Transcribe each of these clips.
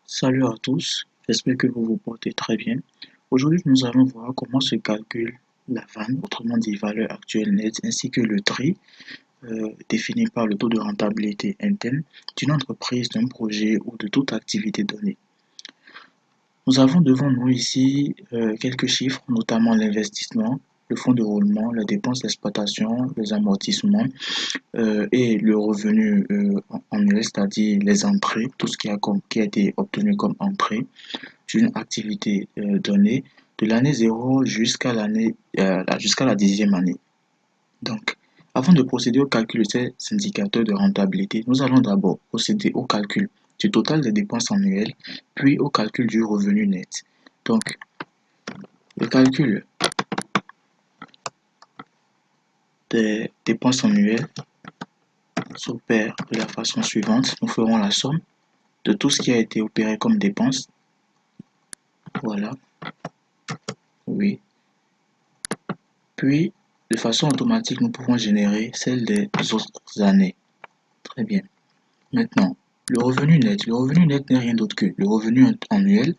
Salut à tous, j'espère que vous vous portez très bien. Aujourd'hui, nous allons voir comment se calcule la vanne, autrement dit valeur actuelle nette, ainsi que le tri défini par le taux de rentabilité interne d'une entreprise, d'un projet ou de toute activité donnée. Nous avons devant nous ici quelques chiffres, notamment l'investissement, le fonds de roulement, la dépense d'exploitation, les amortissements et le revenu annuel, c'est-à-dire les entrées, tout ce qui a été obtenu comme entrée d'une activité donnée de l'année zéro jusqu'à la 10e année. Donc, avant de procéder au calcul de ces indicateurs de rentabilité, nous allons d'abord procéder au calcul du total des dépenses annuelles, puis au calcul du revenu net. Donc, le calcul des dépenses annuelles s'opère de la façon suivante. Nous ferons la somme de tout ce qui a été opéré comme dépenses. Voilà, oui. Puis, de façon automatique, nous pouvons générer celle des autres années. Très bien. Maintenant, le revenu net. Le revenu net n'est rien d'autre que le revenu annuel,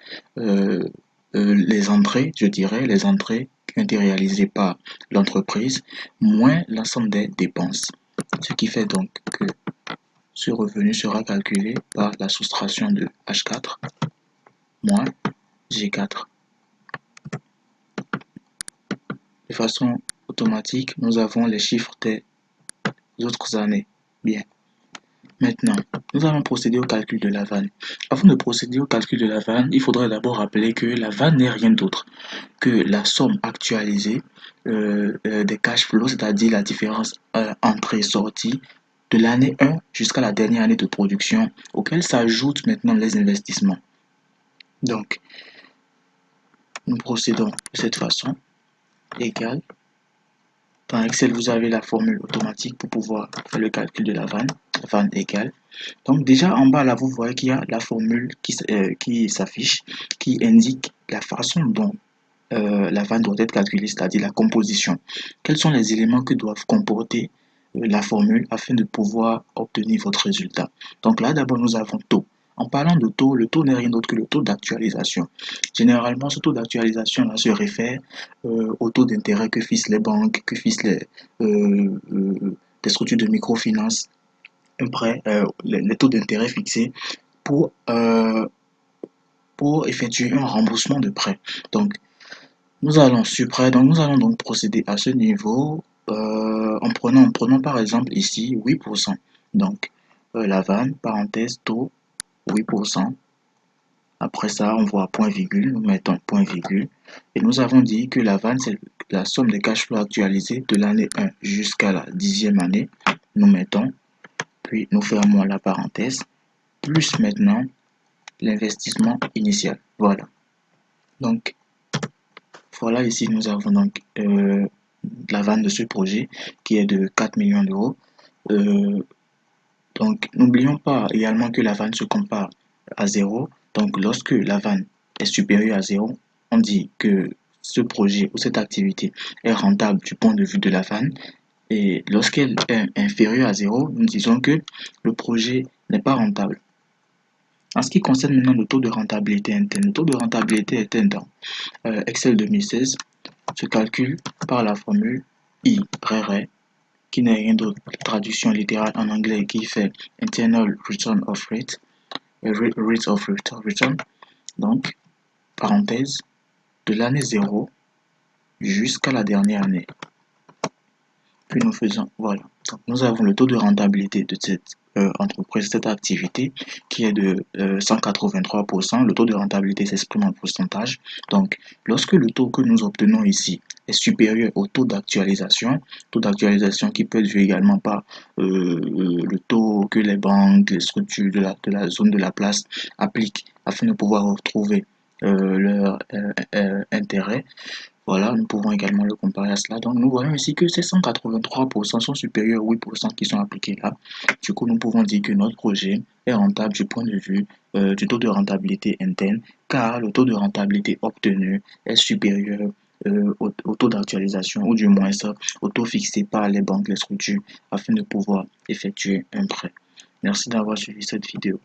les entrées, je dirais, les entrées qui ont été réalisées par l'entreprise, moins l'ensemble des dépenses. Ce qui fait donc que ce revenu sera calculé par la soustraction de H4 moins G4. De façon automatique, nous avons les chiffres des autres années. Bien. Maintenant, nous allons procéder au calcul de la vanne. Avant de procéder au calcul de la vanne, il faudrait d'abord rappeler que la vanne n'est rien d'autre que la somme actualisée des cash flows, c'est-à-dire la différence entrée-sortie de l'année 1 jusqu'à la dernière année de production, auquel s'ajoutent maintenant les investissements. Donc, nous procédons de cette façon, égale. Dans Excel, vous avez la formule automatique pour pouvoir faire le calcul de la vanne égale. Donc déjà en bas là, vous voyez qu'il y a la formule qui s'affiche, qui indique la façon dont la vanne doit être calculée, c'est-à-dire la composition. Quels sont les éléments que doivent comporter la formule afin de pouvoir obtenir votre résultat. Donc là d'abord nous avons taux. En parlant de taux, le taux n'est rien d'autre que le taux d'actualisation. Généralement, ce taux d'actualisation se réfère au taux d'intérêt que fixent les banques, que fixent les structures de microfinance, les taux d'intérêt fixés pour, pour effectuer un remboursement de prêt. Donc, nous allons donc procéder à ce niveau en prenant par exemple ici 8%. Donc, la vanne, parenthèse, taux 8%. Après ça, on voit point virgule, nous mettons point virgule. Et nous avons dit que la vanne, c'est la somme des cash flows actualisés de l'année 1 jusqu'à la 10e année. Nous mettons, puis nous fermons la parenthèse, plus maintenant l'investissement initial. Voilà. Donc, voilà ici, nous avons donc la vanne de ce projet qui est de 4 millions d'euros. Donc, n'oublions pas également que la vanne se compare à 0. Donc, lorsque la vanne est supérieure à 0, on dit que ce projet ou cette activité est rentable du point de vue de la vanne. Et lorsqu'elle est inférieure à 0, nous disons que le projet n'est pas rentable. En ce qui concerne maintenant le taux de rentabilité interne, le taux de rentabilité interne dans Excel 2016 se calcule par la formule IRR, qui n'est rien d'autre que la traduction littérale en anglais qui fait Internal Return of Rate, Rate of Return, donc, parenthèse, de l'année 0 jusqu'à la dernière année. Puis nous faisons, voilà. Donc, nous avons le taux de rentabilité de cette entreprise, cette activité, qui est de 183%. Le taux de rentabilité s'exprime en pourcentage. Donc, lorsque le taux que nous obtenons ici est supérieur au taux d'actualisation qui peut être vu également par le taux que les banques, les structures de la zone de la place appliquent afin de pouvoir retrouver leur intérêt. Voilà, nous pouvons également le comparer à cela. Donc, nous voyons ici que ces 183% sont supérieurs aux 8% qui sont appliqués là. Du coup, nous pouvons dire que notre projet est rentable du point de vue du taux de rentabilité interne, car le taux de rentabilité obtenu est supérieur au taux d'actualisation, ou du moins au taux fixé par les banques, les structures, afin de pouvoir effectuer un prêt. Merci d'avoir suivi cette vidéo.